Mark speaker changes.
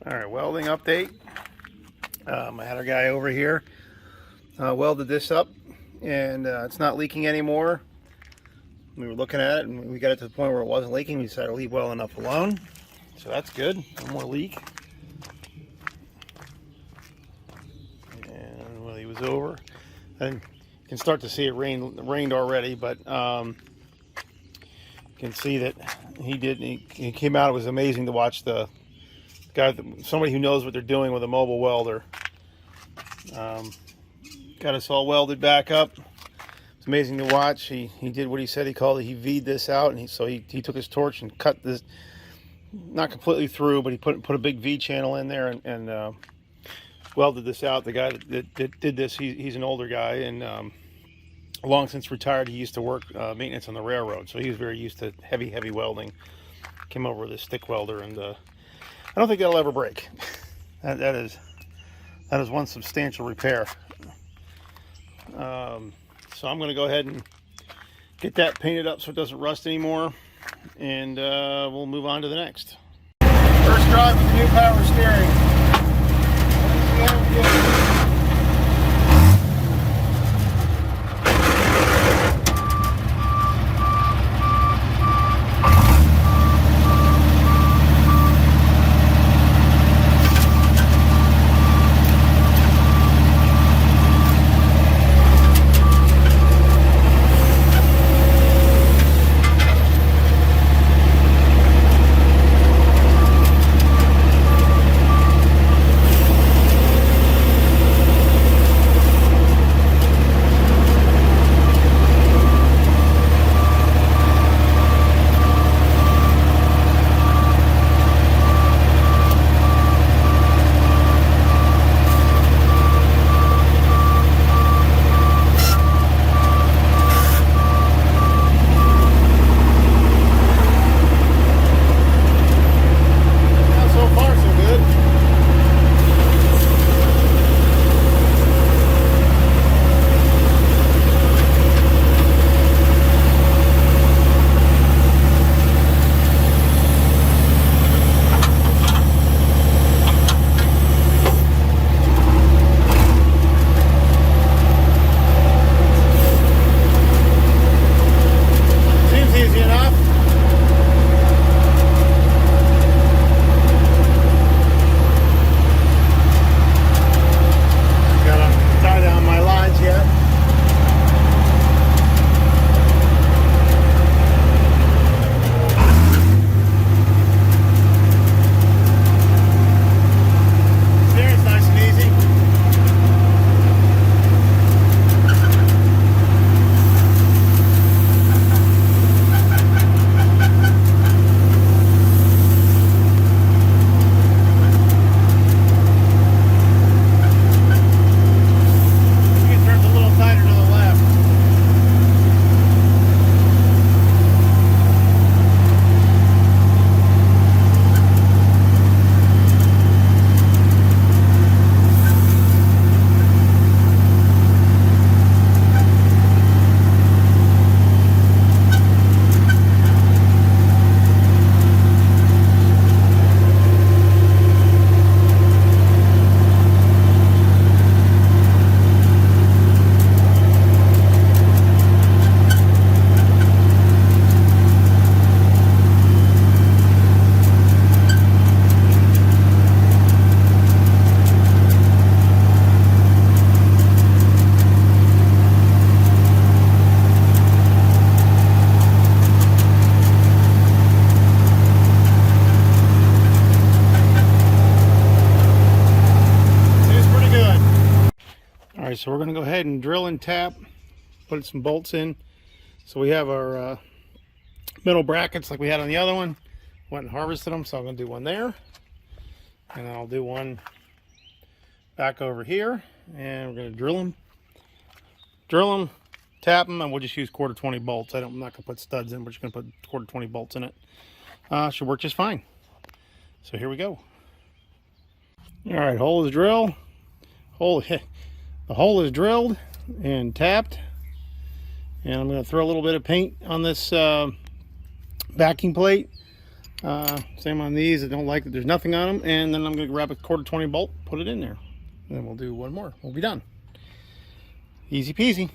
Speaker 1: All right, welding update. I had our guy over here welded this up, and it's not leaking anymore. We were looking at it, and we got it to the point where it wasn't leaking. We decided to leave well enough alone, so that's good. No more leak. And when he was over, and you can start to see it rained already, but you can see that he came out. It was amazing to watch the guy, somebody who knows what they're doing with a mobile welder. Got us all welded back up. It's amazing to watch. He did what he said. He called it. He V'd this out, and he took his torch and cut this, not completely through, but he put a big V channel in there and welded this out. The guy that did this, he's an older guy and long since retired. He used to work maintenance on the railroad, so he was very used to heavy welding. Came over with a stick welder, and I don't think that'll ever break. That is one substantial repair. So I'm going to go ahead and get that painted up so it doesn't rust anymore, and we'll move on to the next. First drive with the new power steering. Alright, so we're going to go ahead and drill and tap, put some bolts in. So we have our middle brackets like we had on the other one. Went and harvested them, so I'm going to do one there. And then I'll do one back over here. And we're going to drill them, tap them, and we'll just use 1/4 20 bolts. I'm not going to put studs in, we're just going to put 1/4 20 bolts in it. Should work just fine. So here we go. Alright, hole is drilled. The hole is drilled and tapped, and I'm going to throw a little bit of paint on this backing plate. Same on these. I don't like that there's nothing on them. And then I'm going to grab a 1/4 20 bolt, put it in there. And then we'll do one more. We'll be done. Easy peasy.